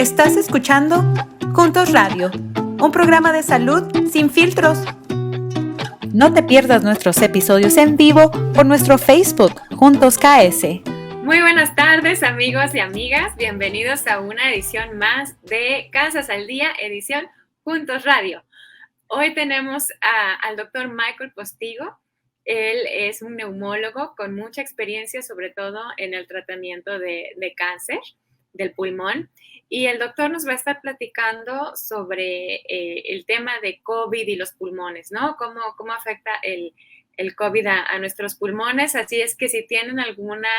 Estás escuchando Juntos Radio, un programa de salud sin filtros. No te pierdas nuestros episodios en vivo por nuestro Facebook, Juntos KS. Muy buenas tardes, amigos y amigas. Bienvenidos a una edición más de Kansas al Día, edición Juntos Radio. Hoy tenemos al doctor Michael Postigo. Él es un neumólogo con mucha experiencia, sobre todo en el tratamiento de cáncer del pulmón. Y el doctor nos va a estar platicando sobre el tema de COVID y los pulmones, ¿no? Cómo afecta el COVID a nuestros pulmones. Así es que si tienen alguna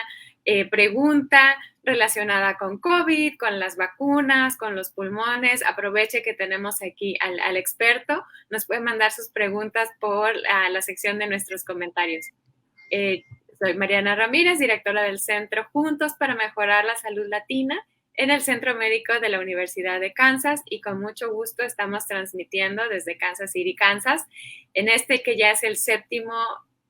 pregunta relacionada con COVID, con las vacunas, con los pulmones, aproveche que tenemos aquí al experto. Nos puede mandar sus preguntas por la sección de nuestros comentarios. Soy Mariana Ramírez, directora del Centro Juntos para Mejorar la Salud Latina en el Centro Médico de la Universidad de Kansas, y con mucho gusto estamos transmitiendo desde Kansas City, Kansas, en este que ya es el 7º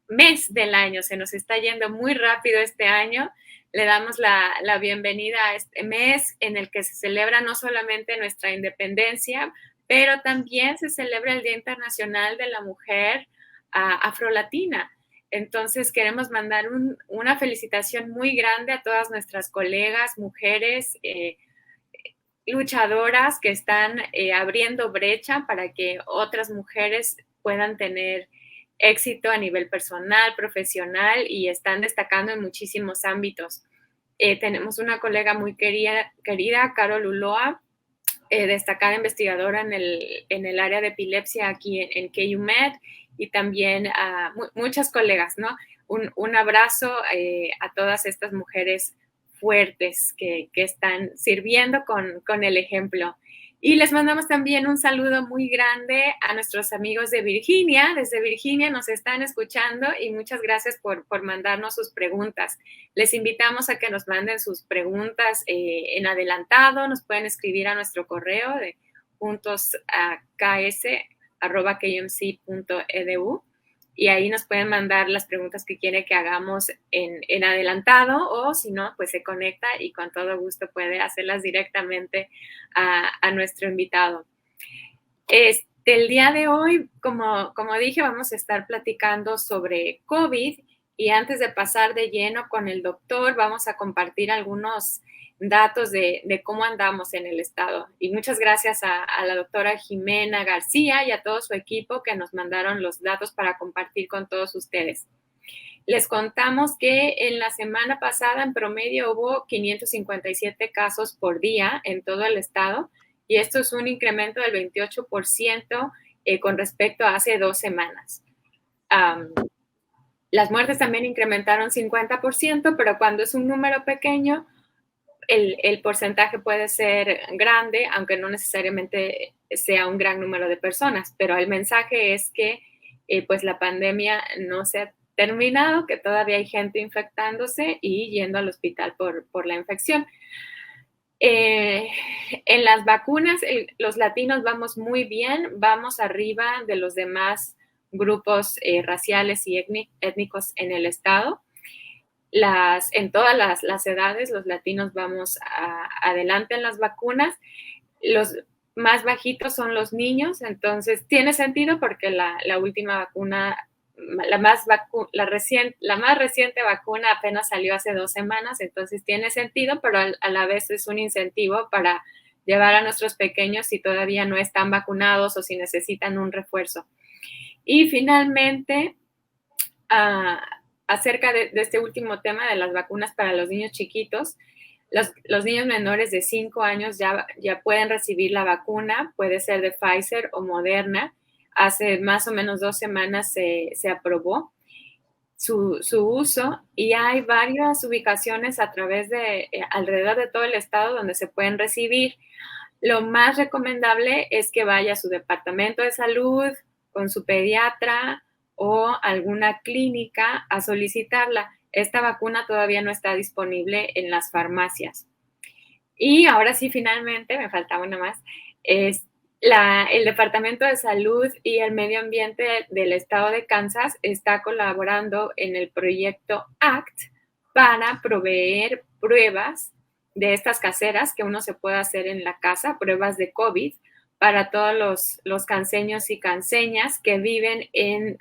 mes del año. Se nos está yendo muy rápido este año. Le damos la bienvenida a este mes en el que se celebra no solamente nuestra independencia, pero también se celebra el Día Internacional de la Mujer Afrolatina. Entonces queremos mandar una felicitación muy grande a todas nuestras colegas, mujeres, luchadoras que están abriendo brecha para que otras mujeres puedan tener éxito a nivel personal, profesional, y están destacando en muchísimos ámbitos. Tenemos una colega muy querida, Carol Ulloa, destacada investigadora en el área de epilepsia aquí en KU Med, y también a muchas colegas, ¿no? Un abrazo a todas estas mujeres fuertes que están sirviendo con el ejemplo. Y les mandamos también un saludo muy grande a nuestros amigos de Virginia. Desde Virginia nos están escuchando y muchas gracias por mandarnos sus preguntas. Les invitamos a que nos manden sus preguntas en adelantado. Nos pueden escribir a nuestro correo de juntosks@kumc.edu, y ahí nos pueden mandar las preguntas que quiere que hagamos en adelantado, o si no, pues se conecta y con todo gusto puede hacerlas directamente a nuestro invitado. El día de hoy, como dije, vamos a estar platicando sobre COVID, y antes de pasar de lleno con el doctor, vamos a compartir algunos datos de cómo andamos en el estado. Y muchas gracias a la doctora Jimena García y a todo su equipo que nos mandaron los datos para compartir con todos ustedes. Les contamos que en la semana pasada en promedio hubo 557 casos por día en todo el estado, y esto es un incremento del 28% con respecto a hace 2 semanas. Las muertes también incrementaron 50%, pero cuando es un número pequeño, el porcentaje puede ser grande, aunque no necesariamente sea un gran número de personas. Pero el mensaje es que pues la pandemia no se ha terminado, que todavía hay gente infectándose y yendo al hospital por la infección. En las vacunas, los latinos vamos muy bien, vamos arriba de los demás grupos raciales y étnicos en el estado. En todas las edades, los latinos vamos adelante en las vacunas. Los más bajitos son los niños, entonces tiene sentido porque la última vacuna, la más reciente vacuna apenas salió hace 2 semanas, entonces tiene sentido, pero a la vez es un incentivo para llevar a nuestros pequeños si todavía no están vacunados o si necesitan un refuerzo. Y finalmente, acerca de este último tema de las vacunas para los niños chiquitos, los niños menores de 5 años ya pueden recibir la vacuna, puede ser de Pfizer o Moderna. Hace más o menos 2 semanas se aprobó su uso, y hay varias ubicaciones alrededor de todo el estado donde se pueden recibir. Lo más recomendable es que vaya a su departamento de salud con su pediatra o alguna clínica a solicitarla. Esta vacuna todavía no está disponible en las farmacias. Y ahora sí, finalmente, me faltaba una más, el Departamento de Salud y el Medio Ambiente del estado de Kansas está colaborando en el proyecto ACT para proveer pruebas de estas caseras que uno se puede hacer en la casa, pruebas de COVID, para todos los canseños y canseñas que viven en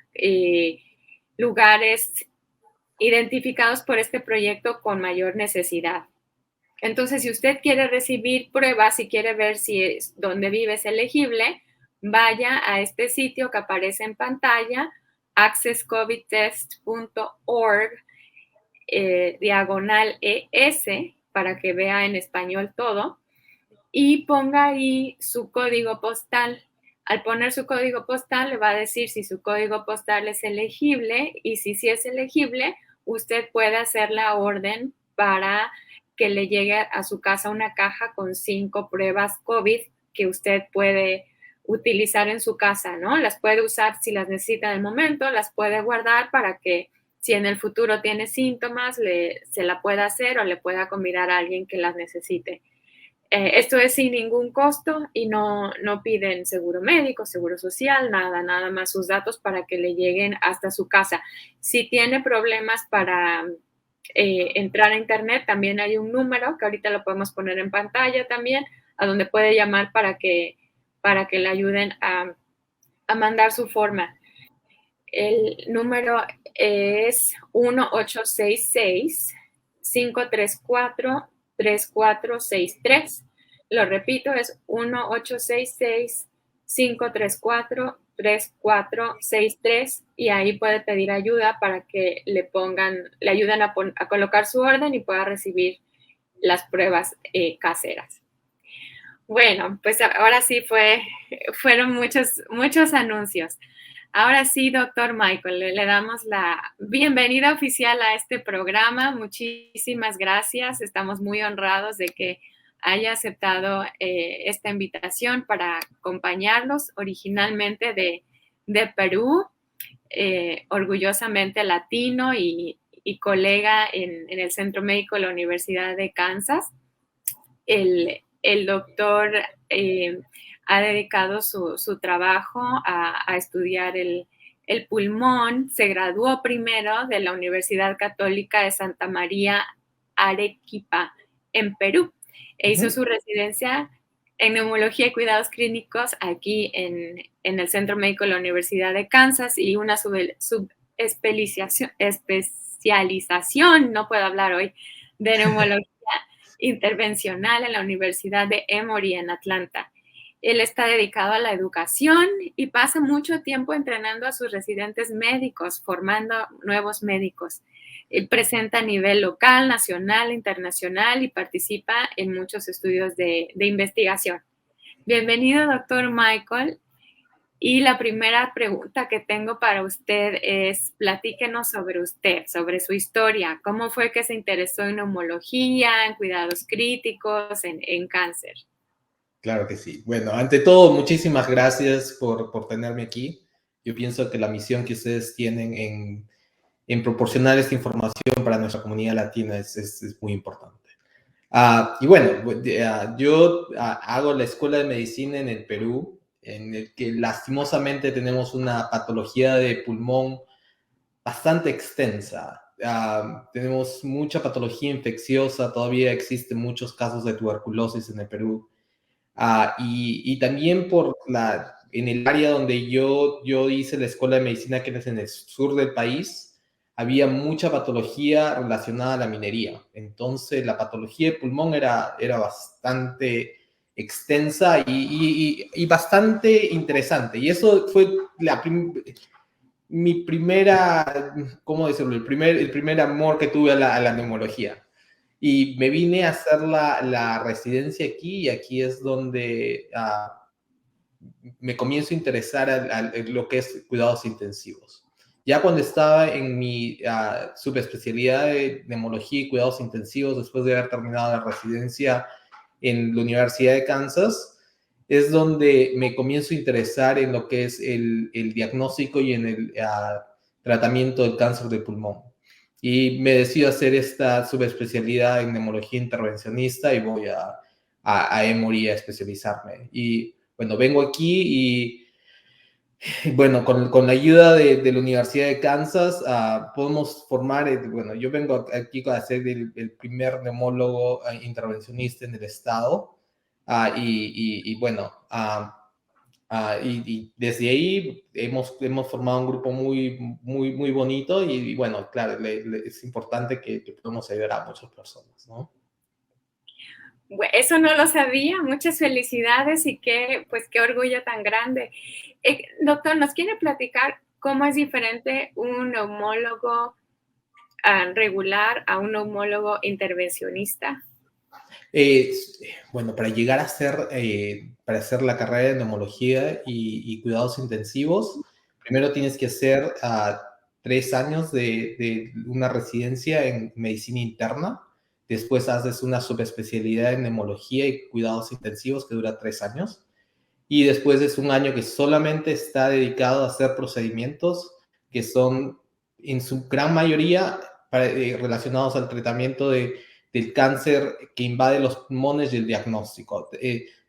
lugares identificados por este proyecto con mayor necesidad. Entonces, si usted quiere recibir pruebas y quiere ver si donde vive es elegible, vaya a este sitio que aparece en pantalla, accesscovidtest.org, diagonal ES, para que vea en español todo, y ponga ahí su código postal. Al poner su código postal, le va a decir si su código postal es elegible, y si sí es elegible, usted puede hacer la orden para que le llegue a su casa una caja con 5 pruebas COVID que usted puede utilizar en su casa, ¿no? Las puede usar si las necesita en el momento, las puede guardar para que si en el futuro tiene síntomas, se la pueda hacer o le pueda convidar a alguien que las necesite. Esto es sin ningún costo y no piden seguro médico, seguro social, nada más sus datos para que le lleguen hasta su casa. Si tiene problemas para entrar a internet, también hay un número que ahorita lo podemos poner en pantalla también, a donde puede llamar para que le ayuden a mandar su forma. El número es 1-866-534-3463. Lo repito, es 1-866-534-3463 y ahí puede pedir ayuda para que le ayuden a colocar su orden y pueda recibir las pruebas caseras. Bueno, pues ahora sí fueron muchos anuncios. Ahora sí, doctor Michael, le damos la bienvenida oficial a este programa. Muchísimas gracias. Estamos muy honrados de que haya aceptado esta invitación para acompañarlos originalmente de Perú, orgullosamente latino y colega en el Centro Médico de la Universidad de Kansas. El doctor ha dedicado su trabajo a estudiar el pulmón. Se graduó primero de la Universidad Católica de Santa María Arequipa, en Perú, e hizo su residencia en neumología y cuidados clínicos aquí en el Centro Médico de la Universidad de Kansas y una especialización, no puedo hablar hoy, de neumología intervencional en la Universidad de Emory en Atlanta. Él está dedicado a la educación y pasa mucho tiempo entrenando a sus residentes médicos, formando nuevos médicos. Él presenta a nivel local, nacional, internacional y participa en muchos estudios de investigación. Bienvenido, doctor Michael. Y la primera pregunta que tengo para usted es, platíquenos sobre usted, sobre su historia. ¿Cómo fue que se interesó en neumología, en cuidados críticos, en cáncer? Claro que sí. Bueno, ante todo, muchísimas gracias por tenerme aquí. Yo pienso que la misión que ustedes tienen en proporcionar esta información para nuestra comunidad latina es muy importante. Y bueno, yo hago la escuela de medicina en el Perú, en el que lastimosamente tenemos una patología de pulmón bastante extensa. Tenemos mucha patología infecciosa, todavía existen muchos casos de tuberculosis en el Perú. Y también en el área donde yo hice la escuela de medicina, que es en el sur del país, había mucha patología relacionada a la minería. Entonces, la patología de pulmón era bastante extensa y bastante interesante. Y eso fue mi primera, ¿cómo decirlo? El primer amor que tuve a la neumología. Y me vine a hacer la residencia aquí, y aquí es donde me comienzo a interesar en lo que es cuidados intensivos. Ya cuando estaba en mi subespecialidad de neumología y cuidados intensivos, después de haber terminado la residencia en la Universidad de Kansas, es donde me comienzo a interesar en lo que es el diagnóstico y en el tratamiento del cáncer de pulmón. Y me decido hacer esta subespecialidad en neumología intervencionista y voy a Emory a especializarme. Y bueno, vengo aquí Bueno, con la ayuda de la Universidad de Kansas, podemos formar, bueno, yo vengo aquí a ser el primer neumólogo intervencionista en el estado, bueno, y desde ahí hemos formado un grupo muy bonito y bueno, claro, es importante que podamos ayudar a muchas personas, ¿no? Eso no lo sabía. Muchas felicidades y pues qué orgullo tan grande. Doctor, ¿nos quiere platicar cómo es diferente un neumólogo regular a un neumólogo intervencionista? Bueno, para hacer la carrera de neumología y cuidados intensivos, primero tienes que hacer 3 años de una residencia en medicina interna. Después haces una subespecialidad en neumología y cuidados intensivos que dura 3 años. Y después es un año que solamente está dedicado a hacer procedimientos que son en su gran mayoría relacionados al tratamiento del cáncer que invade los pulmones y el diagnóstico.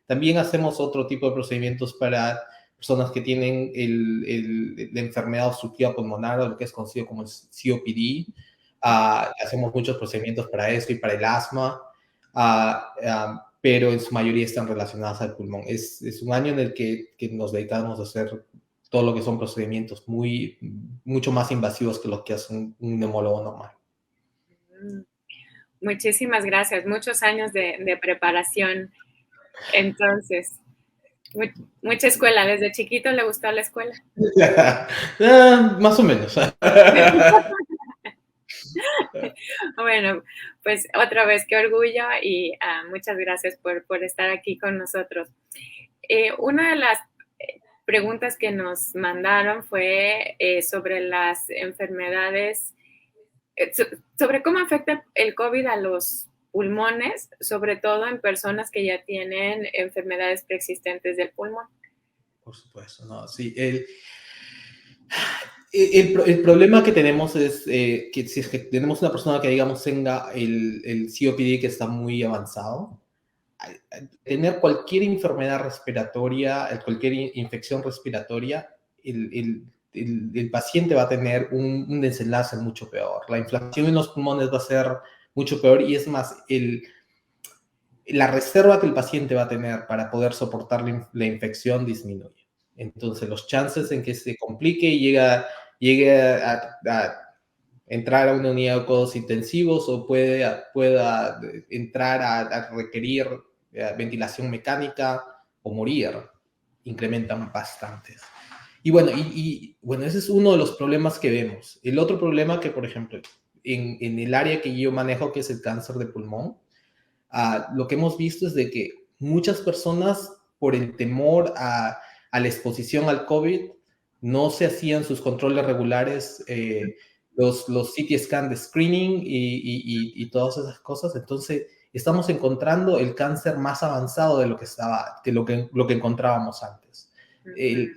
También hacemos otro tipo de procedimientos para personas que tienen la enfermedad obstructiva pulmonar, o lo que es conocido como el COPD. Hacemos muchos procedimientos para eso y para el asma. Pero en su mayoría están relacionadas al pulmón. Es un año en el que nos dedicamos a hacer todo lo que son procedimientos mucho más invasivos que lo que hace un neumólogo normal. Muchísimas gracias. Muchos años de preparación. Entonces, mucha escuela. ¿Desde chiquito le gustó la escuela? Más o menos. Bueno, pues otra vez, qué orgullo y muchas gracias por estar aquí con nosotros. Una de las preguntas que nos mandaron fue sobre las enfermedades, sobre cómo afecta el COVID a los pulmones, sobre todo en personas que ya tienen enfermedades preexistentes del pulmón. Por supuesto, no, sí. El problema que tenemos es que si es que tenemos una persona que, digamos, tenga el COPD que está muy avanzado, tener cualquier enfermedad respiratoria, cualquier infección respiratoria, el paciente va a tener un desenlace mucho peor. La inflamación en los pulmones va a ser mucho peor y es más, la reserva que el paciente va a tener para poder soportar la infección disminuye. Entonces, los chances en que se complique y llegue a entrar a una unidad de cuidados intensivos o pueda entrar a requerir ventilación mecánica o morir, incrementan bastantes. Y bueno, ese es uno de los problemas que vemos. El otro problema que, por ejemplo, en el área que yo manejo, que es el cáncer de pulmón, lo que hemos visto es de que muchas personas, por el temor a la exposición al COVID, no se hacían sus controles regulares, los CT scan de screening y todas esas cosas. Entonces, estamos encontrando el cáncer más avanzado de lo que encontrábamos antes.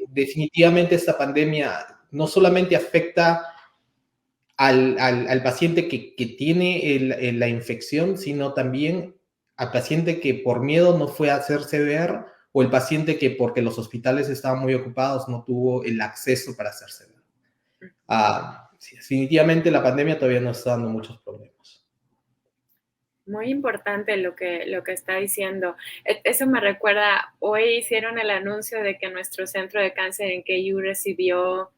Definitivamente esta pandemia no solamente afecta al paciente que tiene la infección, sino también al paciente que por miedo no fue a hacerse ver, o el paciente que porque los hospitales estaban muy ocupados no tuvo el acceso para hacerse ver. Sí, definitivamente la pandemia todavía nos está dando muchos problemas. Muy importante lo que está diciendo. Eso me recuerda, hoy hicieron el anuncio de que nuestro centro de cáncer en KU recibió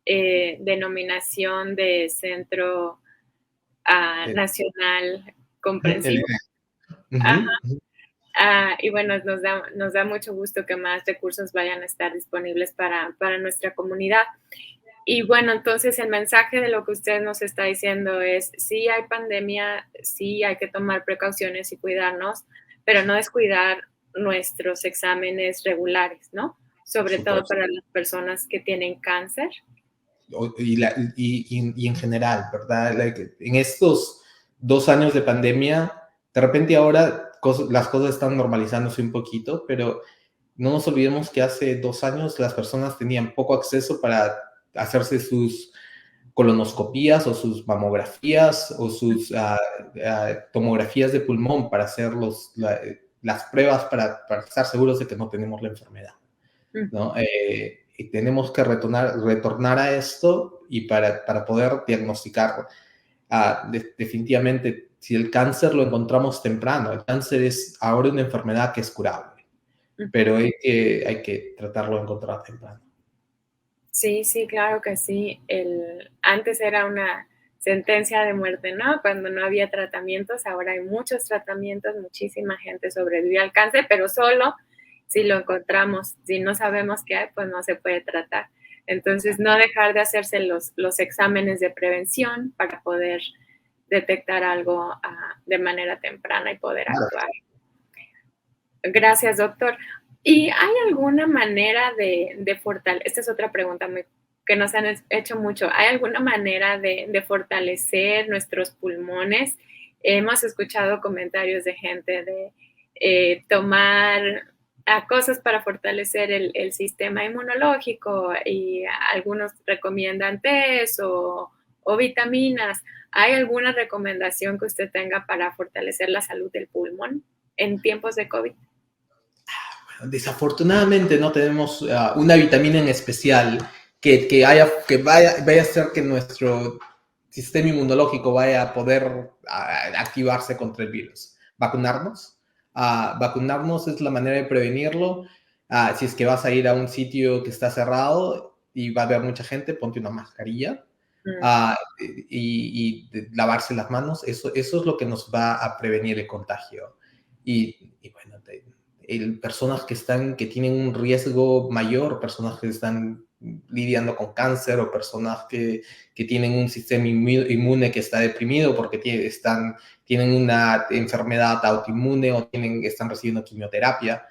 denominación de Centro Nacional Comprensivo. Y bueno, nos da mucho gusto que más recursos vayan a estar disponibles para nuestra comunidad. Y bueno, entonces el mensaje de lo que usted nos está diciendo es, sí hay pandemia, sí hay que tomar precauciones y cuidarnos, pero no descuidar nuestros exámenes regulares, ¿no? Sobre todo para las personas que tienen cáncer. Y en general, ¿verdad? En estos 2 años de pandemia, de repente ahora las cosas están normalizándose un poquito, pero no nos olvidemos que hace 2 años las personas tenían poco acceso para hacerse sus colonoscopías o sus mamografías o sus tomografías de pulmón para hacer las pruebas para estar seguros de que no tenemos la enfermedad, ¿no? tenemos que retornar a esto y para poder diagnosticar definitivamente si el cáncer lo encontramos temprano. El cáncer es ahora una enfermedad que es curable, pero hay que tratarlo de encontrar temprano. Sí, sí, claro que sí. Antes era una sentencia de muerte, ¿no? Cuando no había tratamientos, ahora hay muchos tratamientos, muchísima gente sobrevive al cáncer, pero solo si lo encontramos. Si no sabemos qué hay, pues no se puede tratar. Entonces, no dejar de hacerse los exámenes de prevención para poder detectar algo de manera temprana y poder actuar. Gracias, doctor. ¿Y hay alguna manera de fortalecer? Esta es otra pregunta que nos han hecho mucho. ¿Hay alguna manera de fortalecer nuestros pulmones? Hemos escuchado comentarios de gente de tomar cosas para fortalecer el sistema inmunológico, y algunos recomiendan tés o vitaminas. ¿Hay alguna recomendación que usted tenga para fortalecer la salud del pulmón en tiempos de COVID? Desafortunadamente no tenemos una vitamina en especial que vaya a hacer que nuestro sistema inmunológico vaya a poder activarse contra el virus. ¿Vacunarnos? Vacunarnos es la manera de prevenirlo. Si es que vas a ir a un sitio que está cerrado y va a haber mucha gente, ponte una mascarilla. Y lavarse las manos, eso es lo que nos va a prevenir el contagio. Y bueno, personas que tienen un riesgo mayor, personas que están lidiando con cáncer o personas que tienen un sistema inmune que está deprimido porque tienen una enfermedad autoinmune o están recibiendo quimioterapia,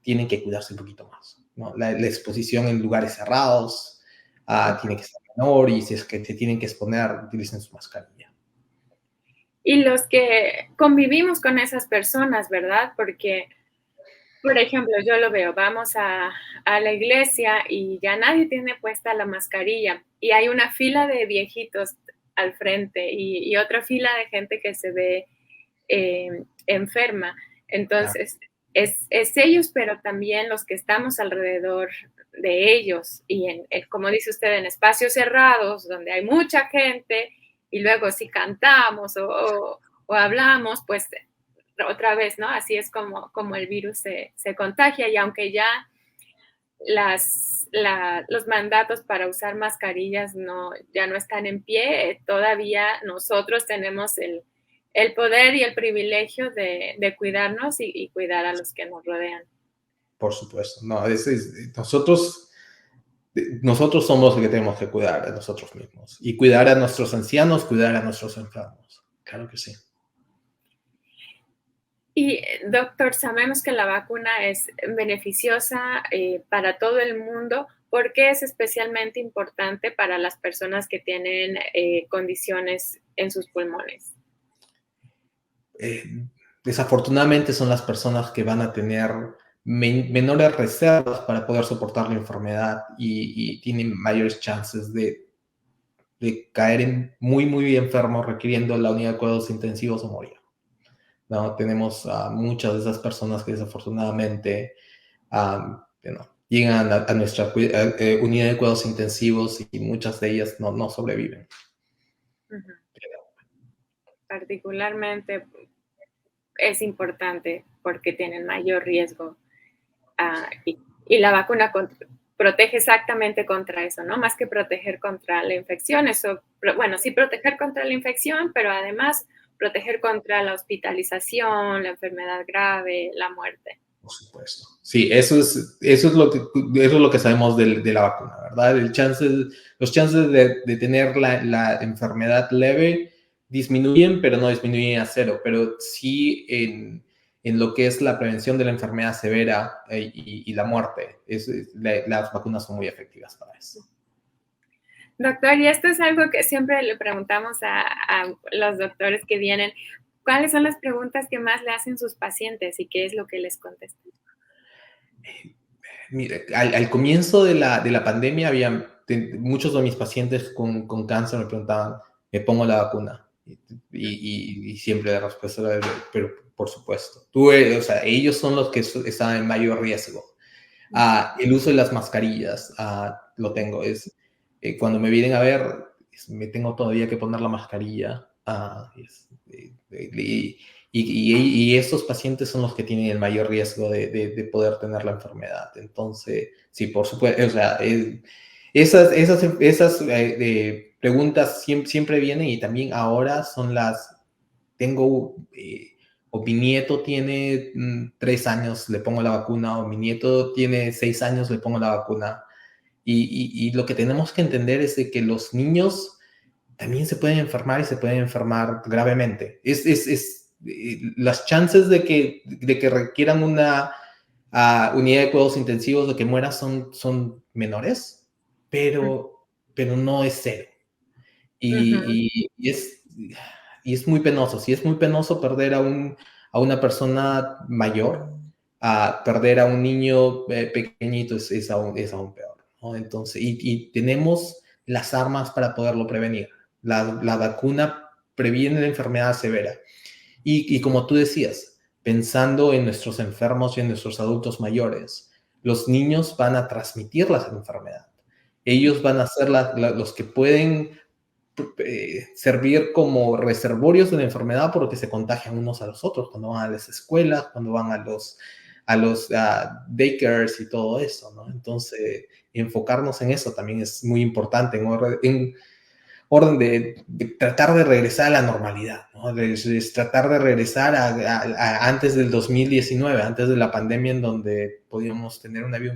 tienen que cuidarse un poquito más, ¿no? La exposición en lugares cerrados tiene que ser menor, y si es que se tienen que exponer, utilicen su mascarilla. Y los que convivimos con esas personas, ¿verdad? Porque, por ejemplo, yo lo veo, vamos a la iglesia y ya nadie tiene puesta la mascarilla y hay una fila de viejitos al frente y otra fila de gente que se ve enferma. Entonces, es ellos, pero también los que estamos alrededor de ellos y como dice usted, en espacios cerrados donde hay mucha gente, y luego si cantamos o hablamos, pues otra vez, ¿no? Así es como el virus se contagia, y aunque ya los mandatos para usar mascarillas ya no están en pie, todavía nosotros tenemos el poder y el privilegio de cuidarnos y cuidar a los que nos rodean. Por supuesto. No, nosotros somos los que tenemos que cuidar a nosotros mismos y cuidar a nuestros ancianos, cuidar a nuestros enfermos. Claro que sí. Y, doctor, sabemos que la vacuna es beneficiosa para todo el mundo. ¿Por qué es especialmente importante para las personas que tienen condiciones en sus pulmones? Desafortunadamente son las personas que van a tener menores reservas para poder soportar la enfermedad y tienen mayores chances de caer en muy enfermos, requiriendo la unidad de cuidados intensivos o morir. ¿No? Tenemos muchas de esas personas que desafortunadamente llegan a nuestra unidad de cuidados intensivos y muchas de ellas no sobreviven. Uh-huh. Particularmente es importante porque tienen mayor riesgo y la vacuna protege exactamente contra eso, ¿no? Más que proteger contra la infección, sí proteger contra la infección, pero además proteger contra la hospitalización, la enfermedad grave, la muerte. Por supuesto. Sí, eso es lo que sabemos de la vacuna, ¿verdad? Los chances de tener la enfermedad leve disminuyen, pero no disminuyen a cero. Pero sí en lo que es la prevención de la enfermedad severa y la muerte, las vacunas son muy efectivas para eso. Doctor, y esto es algo que siempre le preguntamos a los doctores que vienen. ¿Cuáles son las preguntas que más le hacen sus pacientes y qué es lo que les contestan? Mire, al comienzo de la pandemia, muchos de mis pacientes con cáncer me preguntaban, ¿me pongo la vacuna? Y siempre la respuesta era, pero por supuesto. Ellos son los que estaban en mayor riesgo. El uso de las mascarillas, lo tengo. Cuando me vienen a ver, me tengo todavía que poner la mascarilla. Y estos pacientes son los que tienen el mayor riesgo de poder tener la enfermedad. Entonces, sí, por supuesto, o sea, esas preguntas siempre vienen, y también ahora son tengo, o mi nieto tiene 3 años, le pongo la vacuna, o mi nieto tiene 6 años, le pongo la vacuna. Y lo que tenemos que entender es de que los niños también se pueden enfermar, y se pueden enfermar gravemente. Las chances de que requieran una unidad de cuidados intensivos, de que muera, son menores, pero no es cero. Y es muy penoso. Sí, es muy penoso perder a una persona mayor. Perder a un niño pequeñito es aún peor, ¿no? Entonces, y tenemos las armas para poderlo prevenir. La vacuna previene la enfermedad severa. Y como tú decías, pensando en nuestros enfermos y en nuestros adultos mayores, los niños van a transmitir la enfermedad. Ellos van a ser los que pueden servir como reservorios de la enfermedad, porque se contagian unos a los otros cuando van a las escuelas, cuando van a los daycares y todo eso, ¿no? Entonces, enfocarnos en eso también es muy importante, en orden de tratar de regresar a la normalidad, ¿no? De tratar de regresar a antes del 2019, antes de la pandemia, en donde podíamos tener una vida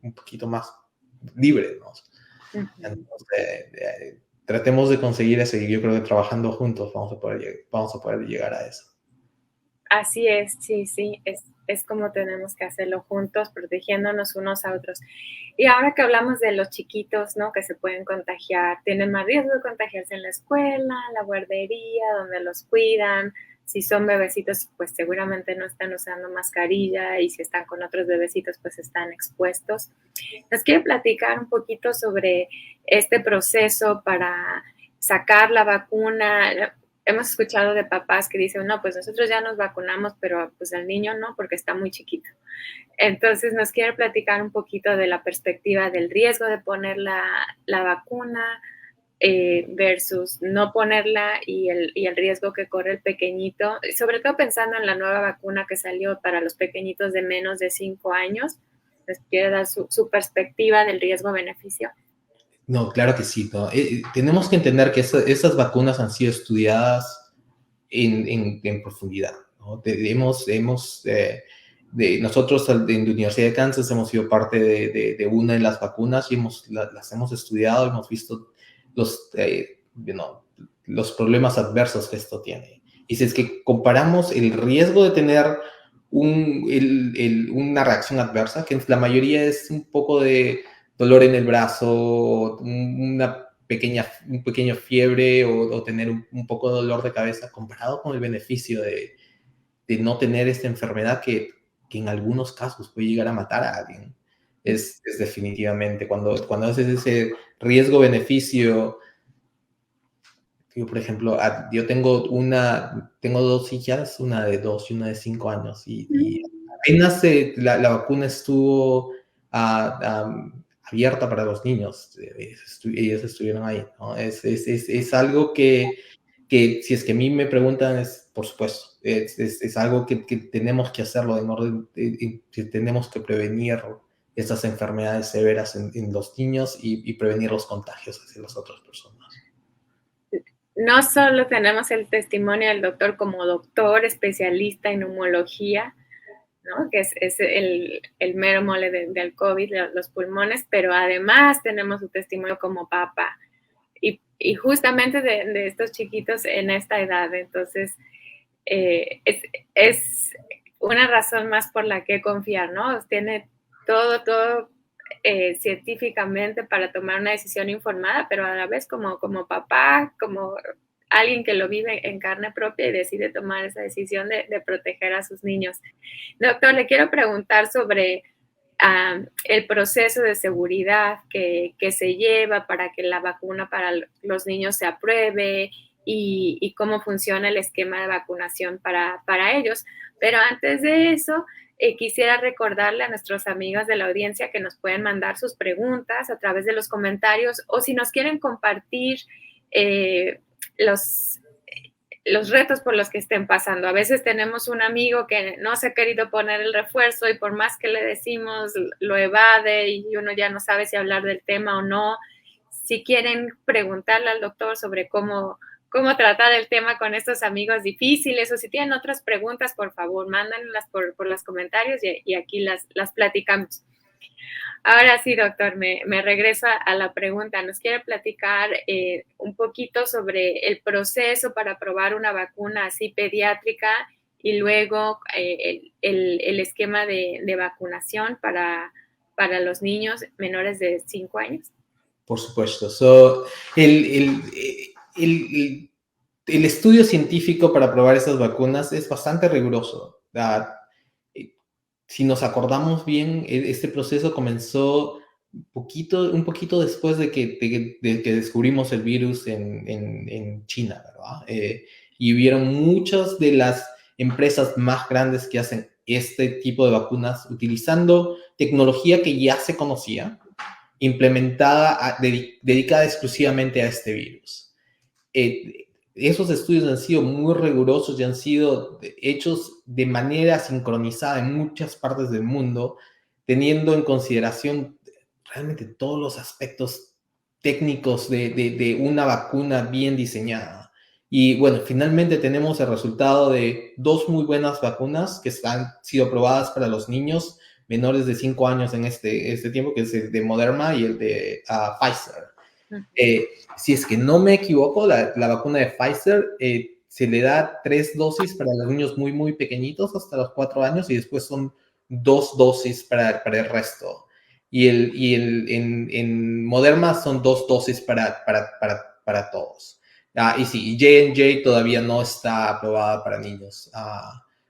un poquito más libre, ¿no? Entonces, tratemos de conseguir eso, y yo creo que trabajando juntos vamos a poder llegar a eso. Así es, sí, es como tenemos que hacerlo juntos, protegiéndonos unos a otros. Y ahora que hablamos de los chiquitos, ¿no? Que se pueden contagiar, tienen más riesgo de contagiarse en la escuela, la guardería, donde los cuidan. Si son bebecitos, pues seguramente no están usando mascarilla, y si están con otros bebecitos, pues están expuestos. Les quiero platicar un poquito sobre este proceso para sacar la vacuna. Hemos escuchado de papás que dicen, no, pues nosotros ya nos vacunamos, pero pues el niño no, porque está muy chiquito. Entonces nos quiere platicar un poquito de la perspectiva del riesgo de poner la vacuna versus no ponerla, y el riesgo que corre el pequeñito, sobre todo pensando en la nueva vacuna que salió para los pequeñitos de menos de 5 años. Les quiere dar su perspectiva del riesgo-beneficio. No, claro que sí, ¿no? Tenemos que entender que esas vacunas han sido estudiadas en profundidad, ¿no? Nosotros en la Universidad de Kansas hemos sido parte de una de las vacunas, y las hemos estudiado, hemos visto los problemas adversos que esto tiene. Y si es que comparamos el riesgo de tener una reacción adversa, que la mayoría es un poco de dolor en el brazo, un pequeño fiebre, o tener un poco de dolor de cabeza, comparado con el beneficio de no tener esta enfermedad que en algunos casos puede llegar a matar a alguien. Es definitivamente, cuando haces ese riesgo-beneficio. Yo, por ejemplo, yo tengo 2 hijas, una de 2 y una de 5 años, y apenas la vacuna estuvo abierta para los niños, ellos estuvieron ahí, ¿no? Es algo que si es que a mí me preguntan, por supuesto, es algo que tenemos que hacerlo en orden, que tenemos que prevenir estas enfermedades severas en los niños, y prevenir los contagios hacia las otras personas. No solo tenemos el testimonio del doctor como doctor especialista en neumología, ¿no? Que es el mero mole del COVID, los pulmones, pero además tenemos su testimonio como papá, y justamente de estos chiquitos en esta edad. Entonces, es una razón más por la que confiar, ¿no? Tiene todo científicamente para tomar una decisión informada, pero a la vez como papá, como alguien que lo vive en carne propia y decide tomar esa decisión de proteger a sus niños. Doctor, le quiero preguntar sobre el proceso de seguridad que se lleva para que la vacuna para los niños se apruebe, y cómo funciona el esquema de vacunación para ellos. Pero antes de eso, quisiera recordarle a nuestros amigos de la audiencia que nos pueden mandar sus preguntas a través de los comentarios o si nos quieren compartir los retos por los que estén pasando. A veces tenemos un amigo que no se ha querido poner el refuerzo y por más que le decimos, lo evade y uno ya no sabe si hablar del tema o no. Si quieren preguntarle al doctor sobre cómo tratar el tema con estos amigos difíciles o si tienen otras preguntas, por favor, mándenlas por los comentarios y aquí las platicamos. Ahora sí, doctor, me regreso a la pregunta. ¿Nos quiere platicar un poquito sobre el proceso para probar una vacuna así pediátrica y luego el esquema de vacunación para los niños menores de 5 años? Por supuesto. El estudio científico para probar esas vacunas es bastante riguroso. Si nos acordamos bien, este proceso comenzó un poquito después de que descubrimos el virus en China, ¿verdad? Y hubieron muchas de las empresas más grandes que hacen este tipo de vacunas utilizando tecnología que ya se conocía, implementada, dedicada exclusivamente a este virus. Esos estudios han sido muy rigurosos y han sido hechos de manera sincronizada en muchas partes del mundo, teniendo en consideración realmente todos los aspectos técnicos de una vacuna bien diseñada. Y bueno, finalmente tenemos el resultado de 2 muy buenas vacunas que han sido aprobadas para los niños menores de 5 años en este tiempo, que es el de Moderna y el de Pfizer. Si es que no me equivoco, la vacuna de Pfizer se le da 3 dosis para los niños muy, muy pequeñitos hasta los 4 años y después son 2 dosis para el resto. Y en Moderna son 2 dosis para todos. Y sí, J&J todavía no está aprobada para niños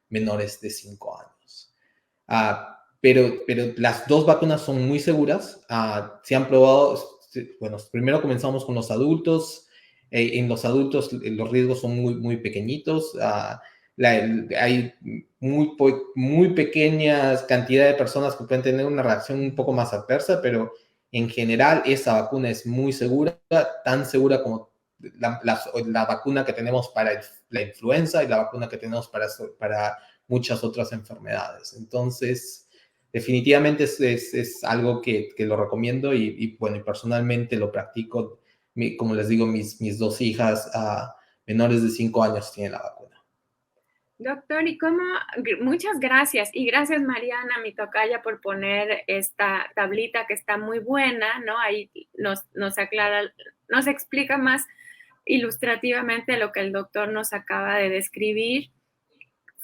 menores de 5 años. Pero las 2 vacunas son muy seguras. Se han probado. Bueno, primero comenzamos con los adultos. En los adultos los riesgos son muy, muy pequeñitos. Hay muy pequeñas cantidades de personas que pueden tener una reacción un poco más adversa, pero en general esa vacuna es muy segura, tan segura como la vacuna que tenemos para la influenza y la vacuna que tenemos para muchas otras enfermedades. Entonces, definitivamente es algo que lo recomiendo y bueno, y personalmente lo practico. Como les digo, mis 2 hijas menores de 5 años tienen la vacuna. Doctor, muchas gracias. Y gracias, Mariana, mi tocaya, por poner esta tablita que está muy buena, ¿no? Ahí nos aclara, nos explica más ilustrativamente lo que el doctor nos acaba de describir.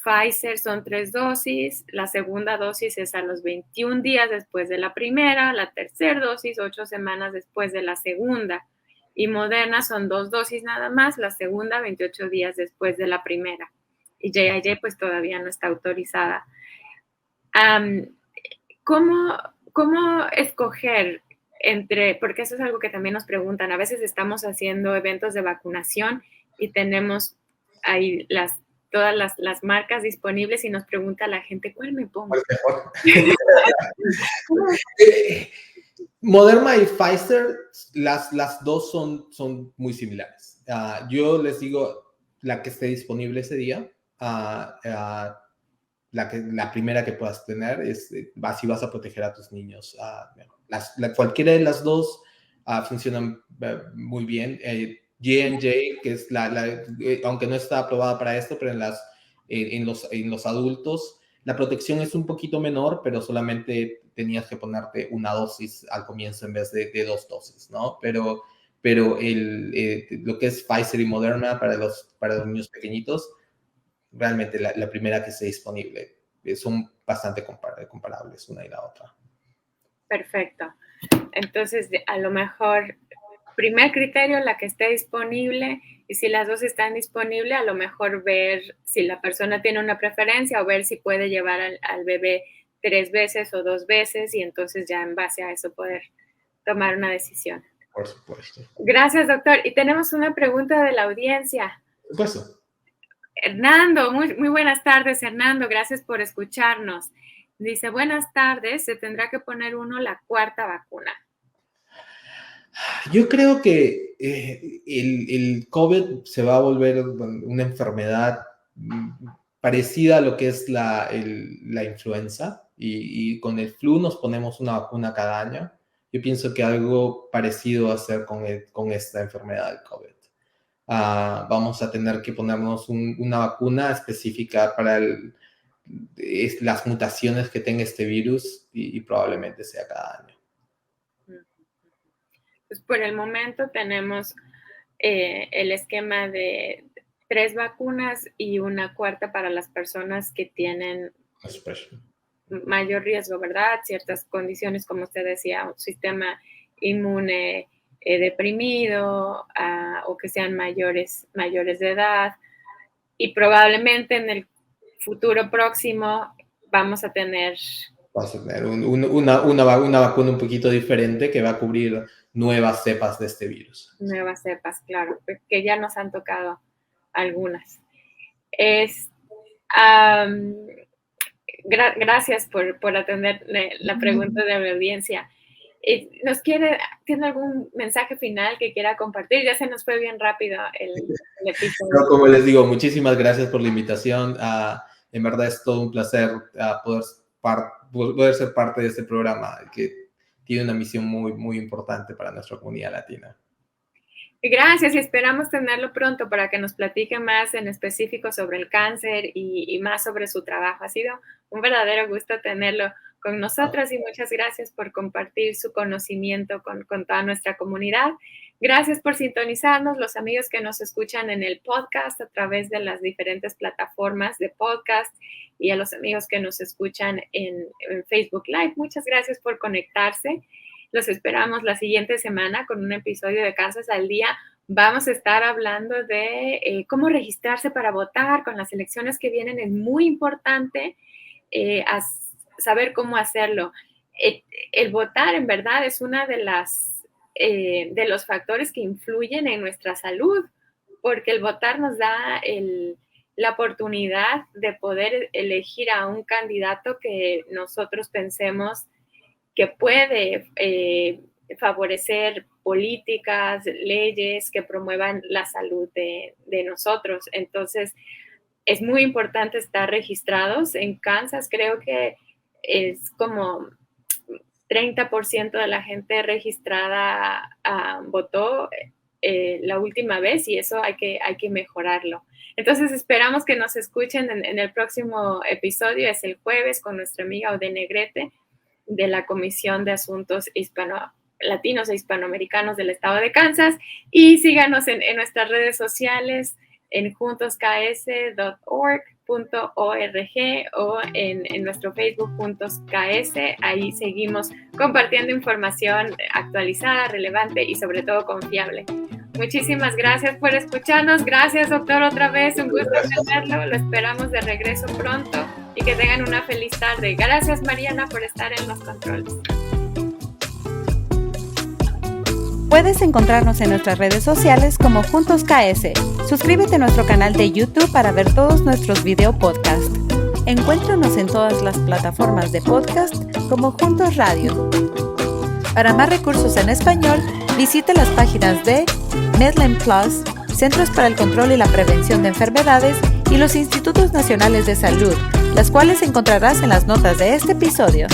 Pfizer son 3 dosis, la segunda dosis es a los 21 días después de la primera, la tercera dosis 8 semanas después de la segunda. Y Moderna son 2 dosis nada más, la segunda 28 días después de la primera. Y J&J pues todavía no está autorizada. ¿Cómo escoger porque eso es algo que también nos preguntan, a veces estamos haciendo eventos de vacunación y tenemos ahí todas las marcas disponibles y nos pregunta la gente, ¿cuál me pongo? ¿Cuál es mejor? Moderna y Pfizer, las 2 son muy similares. Yo les digo la que esté disponible ese día. La primera que puedas tener así vas a proteger a tus niños. Cualquiera de las 2 funcionan muy bien. J&J, que es aunque no está aprobada para esto, pero en los adultos la protección es un poquito menor, pero solamente tenías que ponerte 1 dosis al comienzo en vez de 2 dosis, ¿no? Pero lo que es Pfizer y Moderna para los niños pequeñitos, realmente la primera que esté disponible, son bastante comparables una y la otra. Perfecto. Entonces, a lo mejor, primer criterio, la que esté disponible, y si las 2 están disponibles, a lo mejor ver si la persona tiene una preferencia o ver si puede llevar al bebé 3 veces o 2 veces y entonces ya en base a eso poder tomar una decisión. Por supuesto. Gracias, doctor. Y tenemos una pregunta de la audiencia. Por supuesto. Hernando, muy buenas tardes, Hernando. Gracias por escucharnos. Dice, buenas tardes, se tendrá que poner uno la 4ª vacuna. Yo creo que el COVID se va a volver una enfermedad parecida a lo que es la influenza, y con el flu nos ponemos una vacuna cada año. Yo pienso que algo parecido va a ser con esta enfermedad del COVID. Vamos a tener que ponernos una vacuna específica para las mutaciones que tenga este virus, y probablemente sea cada año. Pues por el momento tenemos el esquema de 3 vacunas y una 4ª para las personas que tienen mayor riesgo, ¿verdad? Ciertas condiciones, como usted decía, un sistema inmune deprimido, o que sean mayores de edad, y probablemente en el futuro próximo vamos a tener una vacuna un poquito diferente que va a cubrir nuevas cepas de este virus. Nuevas cepas, claro, que ya nos han tocado algunas. Gracias por atender la pregunta de la audiencia. ¿Tiene algún mensaje final que quiera compartir? Ya se nos fue bien rápido el episodio. No, como les digo, muchísimas gracias por la invitación. En verdad es todo un placer poder ser parte de este programa, que tiene una misión muy, muy importante para nuestra comunidad latina. Gracias, y esperamos tenerlo pronto para que nos platique más en específico sobre el cáncer y más sobre su trabajo. Ha sido un verdadero gusto tenerlo con nosotros, y muchas gracias por compartir su conocimiento con toda nuestra comunidad. Gracias por sintonizarnos, los amigos que nos escuchan en el podcast a través de las diferentes plataformas de podcast, y a los amigos que nos escuchan en Facebook Live. Muchas gracias por conectarse. Los esperamos la siguiente semana con un episodio de Casas al Día. Vamos a estar hablando de cómo registrarse para votar con las elecciones que vienen. Es muy importante saber cómo hacerlo. El votar, en verdad, es una de los factores que influyen en nuestra salud, porque el votar nos da la oportunidad de poder elegir a un candidato que nosotros pensemos que puede favorecer políticas, leyes que promuevan la salud de nosotros. Entonces, es muy importante estar registrados. En Kansas creo que es como 30% de la gente registrada votó la última vez, y eso hay que mejorarlo. Entonces, esperamos que nos escuchen en el próximo episodio. Es el jueves con nuestra amiga Ode Negrete de la Comisión de Asuntos Latinos e Hispanoamericanos del Estado de Kansas. Y síganos en nuestras redes sociales en juntosks.org o en nuestro Facebook Juntos KS. Ahí seguimos compartiendo información actualizada, relevante y sobre todo confiable. Muchísimas gracias por escucharnos. Gracias, doctor, otra vez. Un gusto tenerlo. Lo esperamos de regreso pronto y que tengan una feliz tarde. Gracias, Mariana, por estar en los controles. Puedes encontrarnos en nuestras redes sociales como Juntos KS. Suscríbete a nuestro canal de YouTube para ver todos nuestros video podcasts. Encuéntranos en todas las plataformas de podcast como Juntos Radio. Para más recursos en español, visite las páginas de Medline Plus, Centros para el Control y la Prevención de Enfermedades, y los Institutos Nacionales de Salud, las cuales encontrarás en las notas de este episodio.